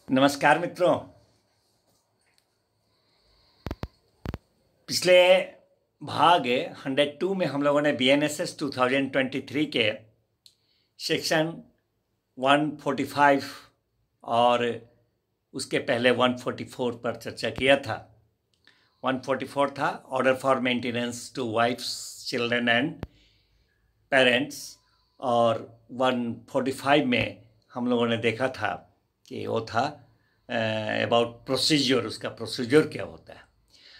नमस्कार मित्रों। पिछले भाग 102 में हम लोगों ने BNSS 2023 के सेक्शन 145 और उसके पहले 144 पर चर्चा किया था। 144 था order for maintenance to wives, children and parents, और 145 में हम लोगों ने देखा था कि वो था अबाउट प्रोसीजर, उसका प्रोसीजर क्या होता है।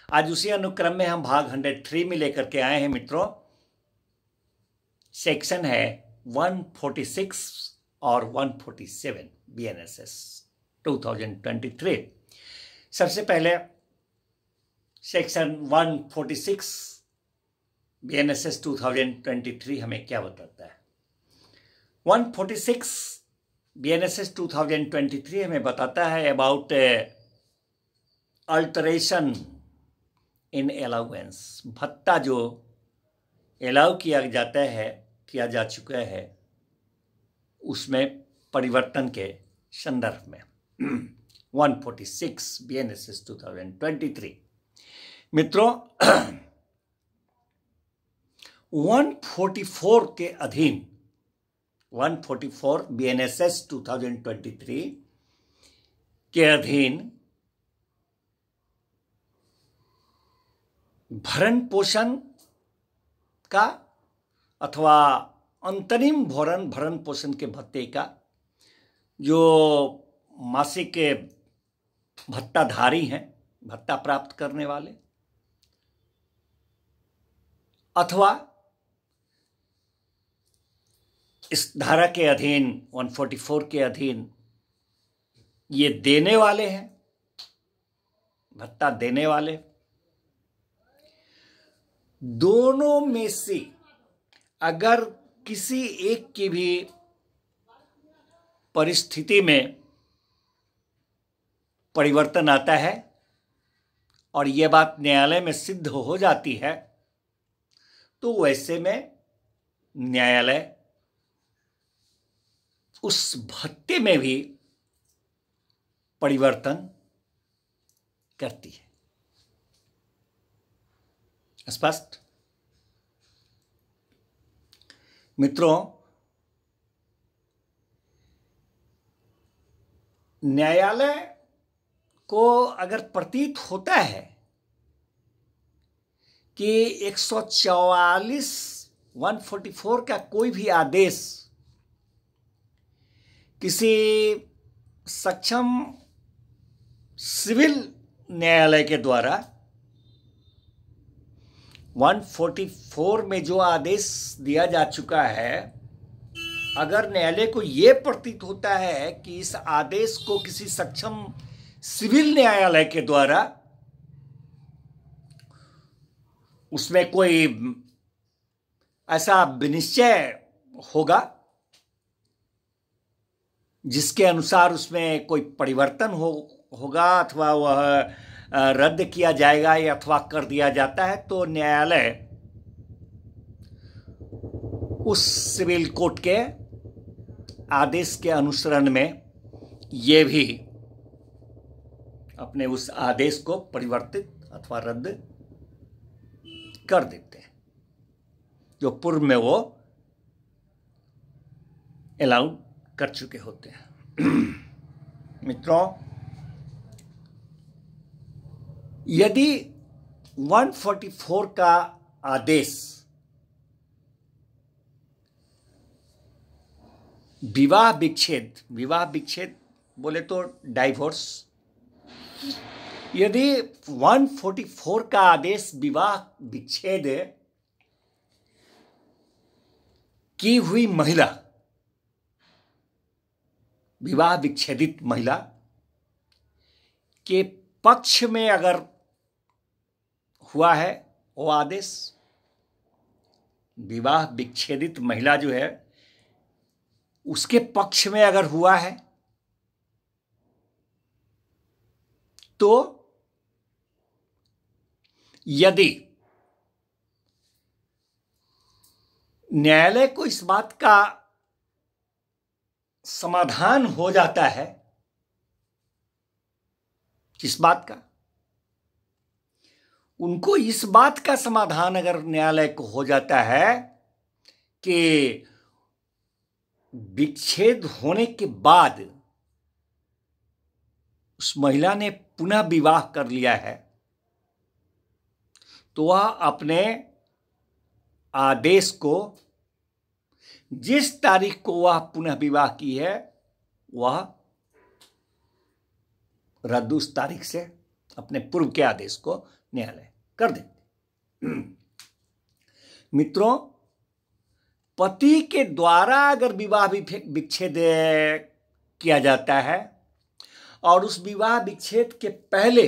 आज उसी अनुक्रम में हम भाग 103 में लेकर के आए हैं मित्रों। सेक्शन है 146 और 147 BNSS 2023। सबसे पहले सेक्शन 146 BNSS 2023 हमें क्या बताता है। 146 BNSS 2023 हमें बताता है अबाउट अल्टरेशन इन अलाउंस। भत्ता जो अलाउ किया जा चुका है उसमें परिवर्तन के संदर्भ में 146 BNSS 2023 मित्रों। 144 के अधीन 144 BNSS 2023 के अधीन भरण पोषण का अथवा अंतरिम भरण पोषण के भत्ते का जो मासिक के भत्ताधारी हैं, भत्ता प्राप्त करने वाले, अथवा इस धारा के अधीन 144 के अधीन ये देने वाले हैं, भत्ता देने वाले, दोनों में से अगर किसी एक की भी परिस्थिति में परिवर्तन आता है और यह बात न्यायालय में सिद्ध हो जाती है तो वैसे में न्यायालय उस भत्ते में भी परिवर्तन करती है। स्पष्ट मित्रों, न्यायालय को अगर प्रतीत होता है कि 144 144 का कोई भी आदेश किसी सक्षम सिविल न्यायालय के द्वारा 144 में जो आदेश दिया जा चुका है, अगर न्यायालय को यह प्रतीत होता है कि इस आदेश को किसी सक्षम सिविल न्यायालय के द्वारा उसमें कोई ऐसा विनिश्चय होगा जिसके अनुसार उसमें कोई परिवर्तन होगा अथवा वह रद्द किया जाएगा या अथवा कर दिया जाता है, तो न्यायालय उस सिविल कोर्ट के आदेश के अनुसरण में ये भी अपने उस आदेश को परिवर्तित अथवा रद्द कर देते हैं जो पूर्व में वो अलाउड कर चुके होते हैं। मित्रों, यदि 144 का आदेश विवाह विच्छेद बोले तो डाइवोर्स, यदि 144 का आदेश विवाह विच्छेद की हुई महिला, विवाह विच्छेदित महिला के पक्ष में अगर हुआ है वो आदेश, विवाह विच्छेदित महिला जो है उसके पक्ष में अगर हुआ है तो यदि न्यायालय को इस बात का समाधान हो जाता है किस बात का? उनको इस बात का समाधान अगर न्यायालय को हो जाता है कि विच्छेद होने के बाद उस महिला ने पुनः विवाह कर लिया है, तो वह अपने आदेश को, जिस तारीख को वह पुनः विवाह की है, वह रद्द उस तारीख से अपने पूर्व के आदेश को न्यायालय कर देते। मित्रों, पति के द्वारा अगर विवाह विच्छेद किया जाता है और उस विवाह विच्छेद के पहले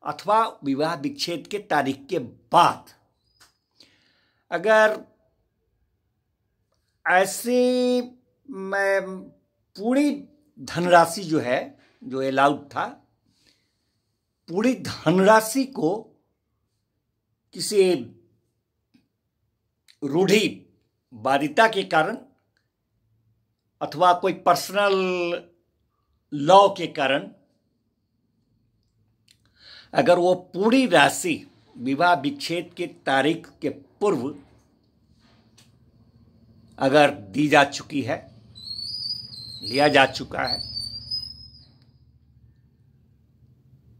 अथवा विवाह विच्छेद के तारीख के बाद अगर ऐसे पूरी धनराशि जो है, जो अलाउड था, पूरी धनराशि को किसी रूढ़िवादिता के कारण अथवा कोई पर्सनल लॉ के कारण अगर वो पूरी राशि विवाह विच्छेद के तारीख के पूर्व अगर दी जा चुकी है, लिया जा चुका है,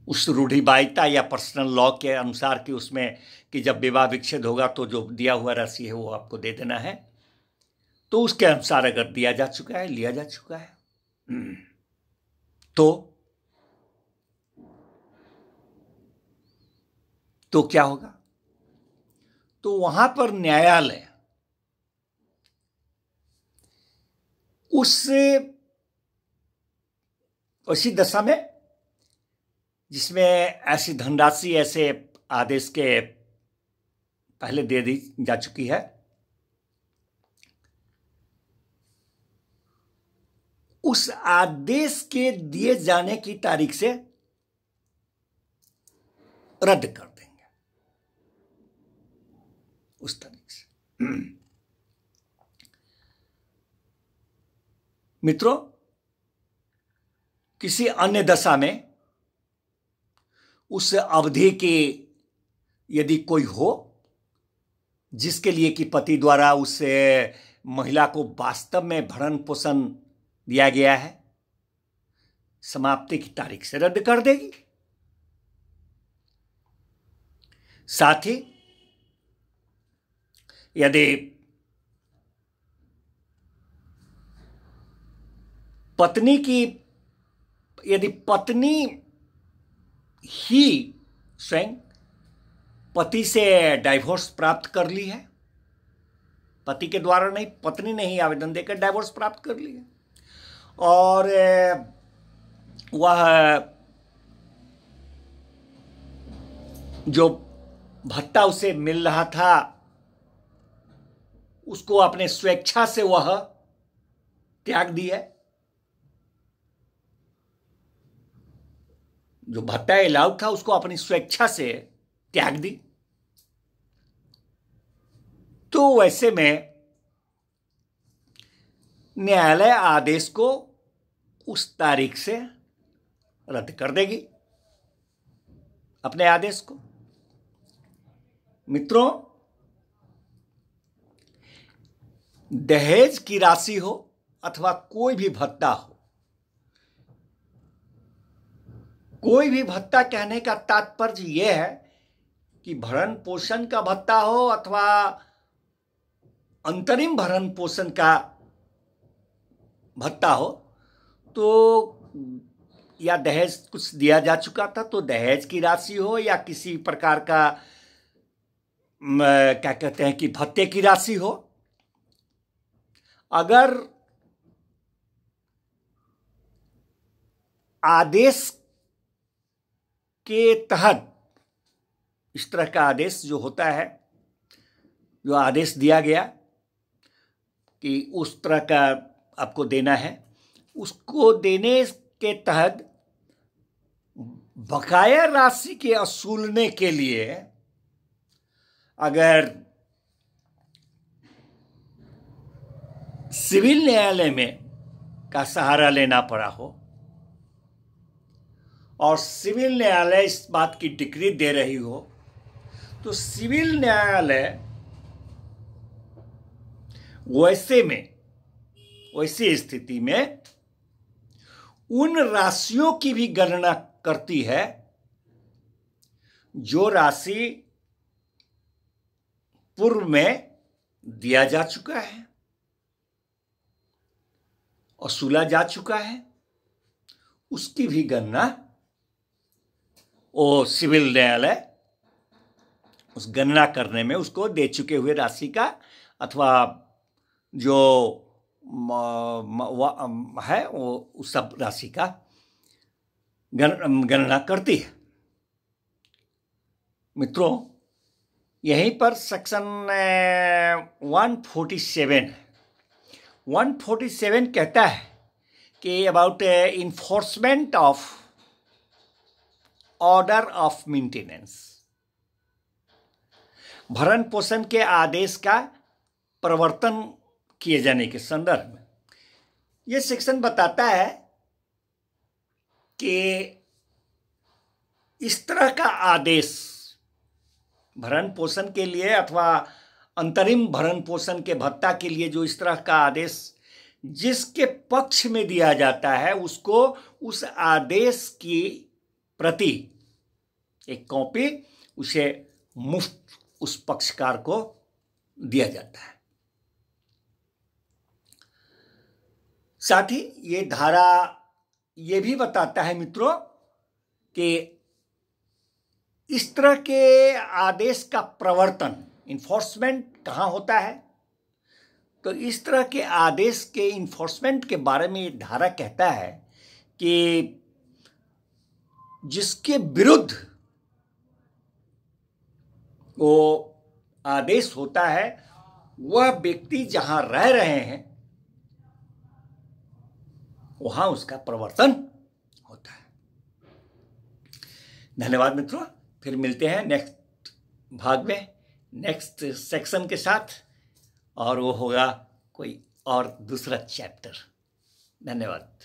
उस रूढ़िवादिता या पर्सनल लॉ के अनुसार कि उसमें कि जब विवाह विच्छेद होगा तो जो दिया हुआ राशि है वो आपको दे देना है, तो उसके अनुसार अगर दिया जा चुका है, लिया जा चुका है, तो क्या होगा? तो वहां पर न्यायालय उसी दशा में जिसमें ऐसी धनराशि ऐसे आदेश के पहले दे दी जा चुकी है, उस आदेश के दिए जाने की तारीख से रद्द कर देंगे, उस तारीख से। मित्रों, किसी अन्य दशा में उस अवधि की यदि कोई हो जिसके लिए कि पति द्वारा उस महिला को वास्तव में भरण पोषण दिया गया है, समाप्ति की तारीख से रद्द कर देगी। साथ ही यदि पत्नी ही स्वयं पति से डाइवोर्स प्राप्त कर ली है, पति के द्वारा नहीं, पत्नी ने ही आवेदन देकर डाइवोर्स प्राप्त कर ली है, और वह जो भत्ता उसे मिल रहा था उसको अपने स्वेच्छा से वह त्याग दी है, जो भत्ता अलाउड था उसको अपनी स्वेच्छा से त्याग दी, तो वैसे में न्यायालय आदेश को उस तारीख से रद्द कर देगी, अपने आदेश को। मित्रों, दहेज की राशि हो अथवा कोई भी भत्ता हो, कोई भी भत्ता कहने का तात्पर्य यह है कि भरण पोषण का भत्ता हो अथवा अंतरिम भरण पोषण का भत्ता हो, तो या दहेज कुछ दिया जा चुका था तो दहेज की राशि हो, या किसी प्रकार का क्या कहते हैं कि भत्ते की राशि हो, अगर आदेश के तहत इस तरह का आदेश जो होता है, जो आदेश दिया गया कि उस तरह का आपको देना है, उसको देने के तहत बकाया राशि के वसूलने के लिए अगर सिविल न्यायालय में का सहारा लेना पड़ा हो और सिविल न्यायालय इस बात की डिक्री दे रही हो, तो सिविल न्यायालय वैसी स्थिति में उन राशियों की भी गणना करती है जो राशि पूर्व में दिया जा चुका है, वसूला जा चुका है, उसकी भी गणना वो सिविल न्यायालय उस गणना करने में उसको दे चुके हुए राशि का अथवा जो है वो उस सब राशि का गणना करती है। मित्रों, यहीं पर सेक्शन 147 कहता है कि about enforcement of order of maintenance, भरण पोषण के आदेश का प्रवर्तन किए जाने के संदर्भ में यह सेक्शन बताता है कि इस तरह का आदेश भरण पोषण के लिए अथवा अंतरिम भरण पोषण के भत्ता के लिए जो इस तरह का आदेश जिसके पक्ष में दिया जाता है, उसको उस आदेश की प्रति, एक कॉपी उसे मुफ्त उस पक्षकार को दिया जाता है। साथ ही ये धारा ये भी बताता है मित्रों कि इस तरह के आदेश का प्रवर्तन, इन्फोर्समेंट कहाँ होता है, तो इस तरह के आदेश के इन्फोर्समेंट के बारे में ये धारा कहता है कि जिसके विरुद्ध वो आदेश होता है वह व्यक्ति जहां रह रहे हैं वहां उसका प्रवर्तन होता है। धन्यवाद मित्रों, फिर मिलते हैं नेक्स्ट भाग में नेक्स्ट सेक्शन के साथ, और वो होगा कोई और दूसरा चैप्टर। धन्यवाद।